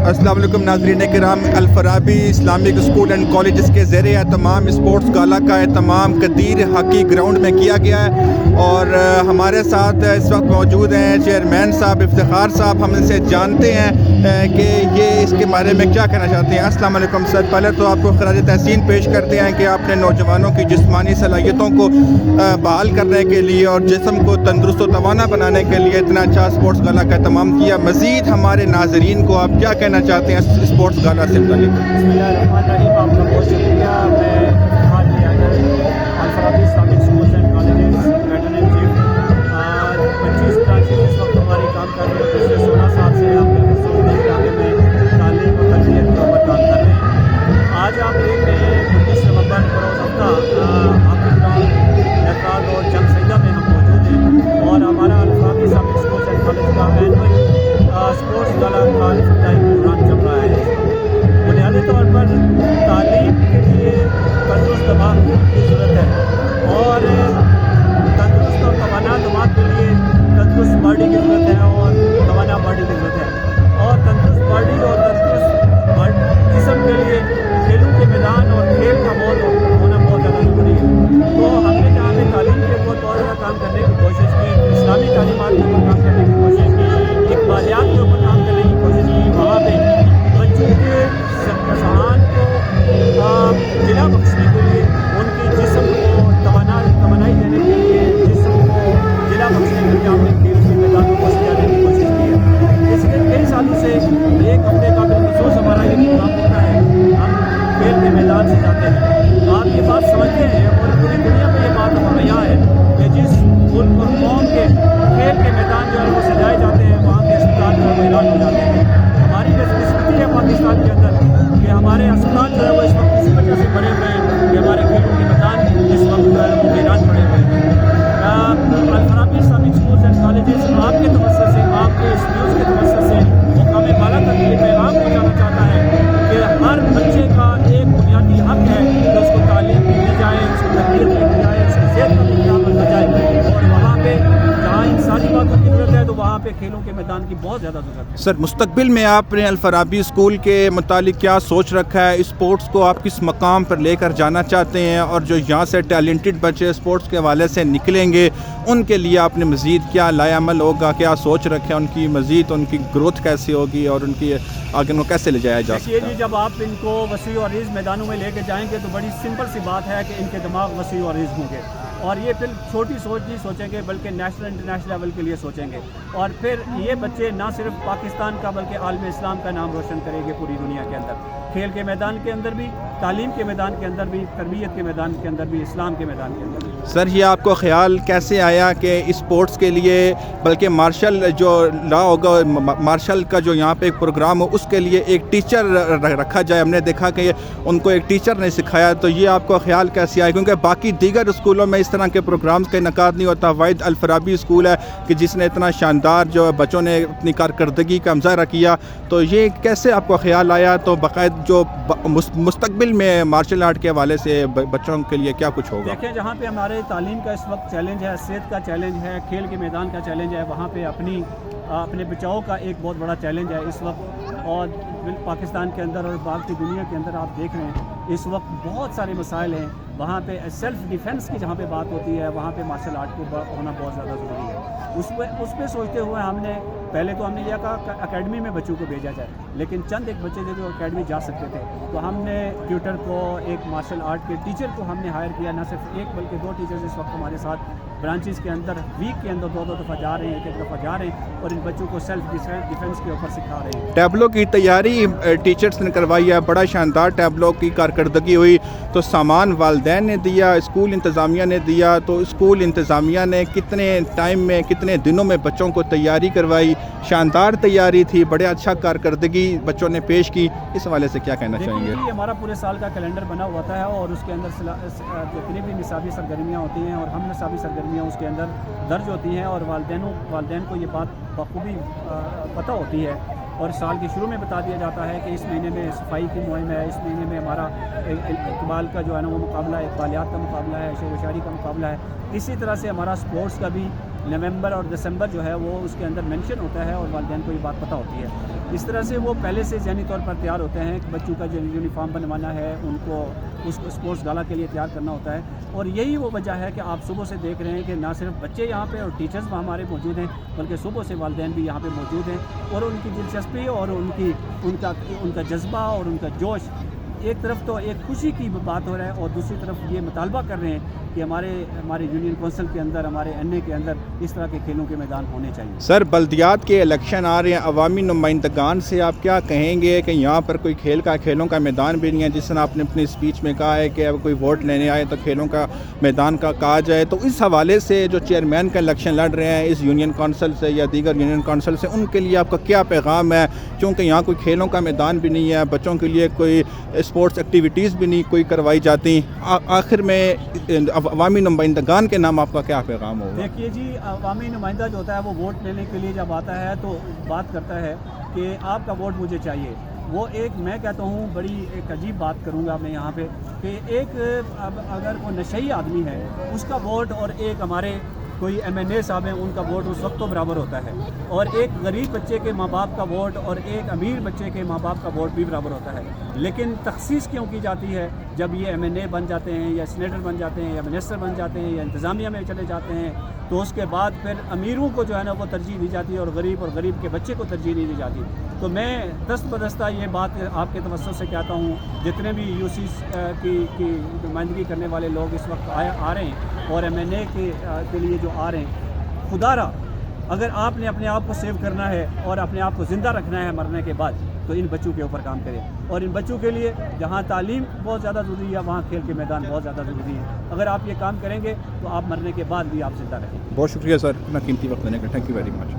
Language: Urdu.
السلام علیکم ناظرین کرام، الفرابی اسلامک اسکول اینڈ کالجز کے زیر اہتمام اسپورٹس گالا کا اہتمام قدیر ہاکی گراؤنڈ میں کیا گیا ہے، اور ہمارے ساتھ اس وقت موجود ہیں چیئرمین صاحب افتخار صاحب۔ ہم ان سے جانتے ہیں کہ یہ اس کے بارے میں کیا کہنا چاہتے ہیں۔ السلام علیکم سر، پہلے تو آپ کو خراج تحسین پیش کرتے ہیں کہ آپ نے نوجوانوں کی جسمانی صلاحیتوں کو بحال کرنے کے لیے اور جسم کو تندرست و توانا بنانے کے لیے اتنا اچھا اسپورٹس گالا کا اہتمام کیا۔ مزید ہمارے ناظرین کو آپ کیا کہنا چاہتے ہیں اسپورٹس گالا سے متعلق؟ بسم اللہ الرحمن الرحیم۔ آپ کا بہت شکریہ۔ میں اتحاد leader Al-Farabi Islamic schools and colleges admin in chief. 25 branches اس وقت ہماری کام کر رہی ہے۔ پچھلے 16 سال سے آپ بالکل سمجھتے ہیں کہ آگے میں تعلیم اور تربیت کے اوپر کام کر رہے ہیں۔ آج آپ دیکھ رہے ہیں 19 نومبر بروز ہفتہ ہاکی گراؤنڈ نقاد اور جنگ سیدہ میں ہم موجود ہیں، اور ہمارا الفرابی اسلامک اسکولز اینڈ کالج کا اینول اسپورٹس گالا کا افتتاحی پروگرام چل رہا ہے۔ بنیادی طور پر تعلیم کے لیے تندرست دماغ کی ضرورت ہے، اور تندرست اور توانا دماغ کے لیے تندرست باڈی کی ضرورت ہے، اور توانا باڈی کی ضرورت ہے۔ اور تندرست باڈی اور تندرست جسم کے لیے کھیلوں کے میدان اور کھیل کا ہونا بہت زیادہ ضروری ہے۔ تو ہم نے جہاں پہ تعلیم کے اوپر بہت زیادہ کام کرنے کی کوشش کی، اسلامی تعلیمات کے اوپر کام کرنے کی کوشش کی، اقبالیات کے اوپر کام کرنے کی کوشش کی، وہاں پہ بچوں کے ذہان کو جلا بخشنے کے لیے، ان کی جسم کو توانائی دینے کے لیے، جسم کو جلا بخشنے کے لیے ہم نے کھیل کے میدانوں کو سجانے کی کوشش کی ہے۔ اس لیے کئی سالوں سے ایک ہفتے کا بالخصوص ہمارا یہ پروگرام ہوتا ہے، ہم کھیل کے میدان سے جاتے ہیں۔ آپ یہ بات سمجھتے ہیں، اور پوری دنیا میں یہ بات مہیا ہے کہ جس ملک اور قوم کے کھیل کے میدان جو ہے وہ سجائے جاتے ہیں، وہاں کے اسپتال جو ہے وہ اعلان ہو جاتے ہیں۔ ہماری بدقسمتی ہے پاکستان کے اندر کہ ہمارے اسپتال جو ہے وہ اس وقت اسی وجہ سے بھرے ہوئے ہیں کہ ہمارے کھیلوں کے میدان اس وقت جو ہے وہ ویران پڑے ہوئے ہیں۔ الفرابی اسلامک اسکولز اینڈ کالجز آپ کے توسط سے، آپ کے اس نیوز کے توسط سے مقام بالا تک یہ پیغام پہنچانا چاہتا ہے کہ ہر بچے کا ایک بنیادی حق ہے کہ اس کو تعلیم بھی دی جائے، اس کو تربیت بھی دی جائے، اس کی صحت کا بھی خیال رکھا جائے، اور وہاں پہ جہاں انسانی باتوں کی ضرورت ہے تو وہاں پہ کھیلوں کے میدان کی بہت زیادہ ضرورت ہے۔ سر، مستقبل میں آپ نے الفرابی اسکول کے متعلق کیا سوچ رکھا ہے؟ اسپورٹس کو آپ کس مقام پر لے کر جانا چاہتے ہیں، اور جو یہاں سے ٹیلنٹڈ بچے اسپورٹس کے حوالے سے نکلیں گے ان کے لیے آپ نے مزید کیا لائے عمل ہوگا، کیا سوچ رکھے ہیں؟ ان کی مزید ان کی گروتھ کیسی ہوگی اور ان کی آگے ان کو کیسے لے جایا جا سکتا ہے؟ جب آپ ان کو وسیع و عریض میدانوں میں لے کے جائیں گے تو بڑی سمپل سی بات ہے کہ ان کے دماغ وسیع و عریض ہوں گے، اور یہ پھر چھوٹی سوچ نہیں سوچیں گے بلکہ نیشنل انٹرنیشنل لیول کے لیے سوچیں گے، اور پھر یہ بچے نہ صرف پاکستان کا بلکہ عالم اسلام کا نام روشن کریں گے پوری دنیا کے اندر، کھیل کے میدان کے اندر بھی، تعلیم کے میدان کے اندر بھی، تربیت کے میدان کے اندر بھی، اسلام کے میدان کے اندر بھی۔ سر، یہ آپ کو خیال کیسے آیا کہ اسپورٹس کے لیے بلکہ مارشل جو لا ہوگا، مارشل کا جو یہاں پہ ایک پروگرام ہو اس کے لیے ایک ٹیچر رکھا جائے؟ ہم نے دیکھا کہ ان کو ایک ٹیچر نے سکھایا، تو یہ آپ کو خیال کیسے آیا؟ کیونکہ باقی دیگر اسکولوں میں اس طرح کے پروگرامز کا انعقاد نہیں ہوتا، واحد الفرابی اسکول ہے کہ جس نے اتنا شاندار جو بچوں نے اپنی کارکردگی کا مظاہرہ کیا، تو یہ کیسے آپ کو خیال آیا؟ تو باقاعدہ جو مستقبل میں مارشل آرٹ کے حوالے سے بچوں کے لیے کیا کچھ ہوگا؟ دیکھیں، جہاں پہ ہمارے تعلیم کا اس وقت چیلنج ہے، صحت کا چیلنج ہے، کھیل کے میدان کا چیلنج ہے، وہاں پہ اپنے بچاؤ کا ایک بہت بڑا چیلنج ہے اس وقت، اور پاکستان کے اندر اور باقی دنیا کے اندر آپ دیکھ رہے ہیں اس وقت بہت سارے مسائل ہیں۔ وہاں پہ سیلف ڈیفنس کی جہاں پہ بات ہوتی ہے، وہاں پہ مارشل آرٹ کو ہونا بہت زیادہ ضروری ہے۔ اس پہ سوچتے ہوئے ہم نے پہلے تو ہم نے یہ کہا کہ اکیڈمی میں بچوں کو بھیجا جائے، لیکن چند ایک بچے جو اکیڈمی جا سکتے تھے، تو ہم نے ٹیوٹر کو، ایک مارشل آرٹ کے ٹیچر کو ہم نے ہائر کیا، نہ صرف ایک بلکہ 2 ٹیچرز اس وقت ہمارے ساتھ برانچز کے اندر ویک کے اندر 2 دفعہ جا رہے ہیں، ایک دفعہ جا رہے ہیں، اور ان بچوں کو سیلف ڈیفنس کے اوپر سکھا رہے ہیں۔ ٹیبلو کی تیاری ٹیچرز نے کروائی ہے، بڑا شاندار ٹیبلو کی کارکردگی ہوئی، تو سامان والدین نے دیا، اسکول انتظامیہ نے دیا، تو اسکول انتظامیہ نے کتنے ٹائم میں، کتنے دنوں میں بچوں کو تیاری کروائی؟ شاندار تیاری تھی، بڑے اچھا کارکردگی بچوں نے پیش کی، اس حوالے سے کیا کہنا چاہیں گے؟ دیکھیے، ہمارا پورے سال کا کیلنڈر بنا ہوا ہے، اور اس کے اندر جتنی بھی نصابی سرگرمیاں ہوتی ہیں اور ہم نصابی سرگرمیاں اس کے اندر درج ہوتی ہیں، اور والدین کو یہ بات بخوبی پتہ ہوتی ہے، اور سال کے شروع میں بتا دیا جاتا ہے کہ اس مہینے میں صفائی کی مہم ہے، اس مہینے میں ہمارا اقبال کا جو ہے نا وہ مقابلہ ہے، اقبالیات کا مقابلہ ہے، شعر و شاعری کا مقابلہ ہے۔ اسی طرح سے ہمارا اسپورٹس کا بھی نومبر اور دسمبر جو ہے وہ اس کے اندر مینشن ہوتا ہے اور والدین کو یہ بات پتہ ہوتی ہے. اس طرح سے وہ پہلے سے ذہنی طور پر تیار ہوتے ہیں کہ بچوں کا جو یونیفارم بنوانا ہے ان کو اس اسپورٹس گالا کے لیے تیار کرنا ہوتا ہے. اور یہی وہ وجہ ہے کہ آپ صبح سے دیکھ رہے ہیں کہ نہ صرف بچے یہاں پہ اور ٹیچرز ہمارے موجود ہیں بلکہ صبح سے والدین بھی یہاں پہ موجود ہیں اور ان کی دلچسپی اور ان کا جذبہ اور ان کا جوش. ایک طرف تو ایک خوشی کی بات ہو رہا ہے اور دوسری طرف یہ مطالبہ کر رہے ہیں کہ ہمارے یونین کونسل کے اندر ہمارے این اے کے اندر اس طرح کے کھیلوں کے میدان ہونے چاہیے. سر بلدیات کے الیکشن آ رہے ہیں, عوامی نمائندگان سے آپ کیا کہیں گے کہ یہاں پر کوئی کھیلوں کا میدان بھی نہیں ہے, جس طرح آپ نے اپنی اسپیچ میں کہا ہے کہ اب کوئی ووٹ لینے آئے تو کھیلوں کا میدان کا کہا جائے, تو اس حوالے سے جو چیئرمین کا الیکشن لڑ رہے ہیں اس یونین کونسل سے یا دیگر یونین کونسل سے, ان کے لیے آپ کا کیا پیغام ہے؟ چونکہ یہاں کوئی کھیلوں کا میدان بھی نہیں ہے, بچوں کے لیے کوئی اسپورٹس ایکٹیویٹیز بھی نہیں کوئی کروائی جاتی, آخر میں عوامی نمائندگان کے نام آپ کا کیا پیغام ہوگا؟ دیکھیے جی, عوامی نمائندہ جو ہوتا ہے وہ ووٹ لینے کے لیے جب آتا ہے تو بات کرتا ہے کہ آپ کا ووٹ مجھے چاہیے. وہ ایک میں کہتا ہوں بڑی ایک عجیب بات کروں گا میں یہاں پہ کہ ایک اگر کوئی نشئی آدمی ہے اس کا ووٹ اور ایک ہمارے کوئی ایم این اے صاحب ہیں ان کا ووٹ اس وقت تو برابر ہوتا ہے, اور ایک غریب بچے کے ماں باپ کا ووٹ اور ایک امیر بچے کے ماں باپ کا ووٹ بھی برابر ہوتا ہے. لیکن تخصیص کیوں کی جاتی ہے؟ جب یہ ایم این اے بن جاتے ہیں یا سینیٹر بن جاتے ہیں یا منسٹر بن جاتے ہیں یا انتظامیہ میں چلے جاتے ہیں تو اس کے بعد پھر امیروں کو جو ہے نا وہ ترجیح دی جاتی ہے اور غریب کے بچے کو ترجیح نہیں دی جاتی. تو میں دست بدستہ یہ بات آپ کے توسط سے کہتا ہوں, جتنے بھی یو سی کی نمائندگی کرنے والے لوگ اس وقت آ رہے ہیں اور ایم این اے کے لیے جو آ رہے ہیں, خدا را اگر آپ نے اپنے آپ کو سیو کرنا ہے اور اپنے آپ کو زندہ رکھنا ہے مرنے کے بعد تو ان بچوں کے اوپر کام کریں, اور ان بچوں کے لیے جہاں تعلیم بہت زیادہ ضروری ہے وہاں کھیل کے میدان بہت زیادہ ضروری ہے. اگر آپ یہ کام کریں گے تو آپ مرنے کے بعد بھی آپ زندہ رہیں. بہت شکریہ سر اپنا قیمتی وقت دینے کا. Thank you very much.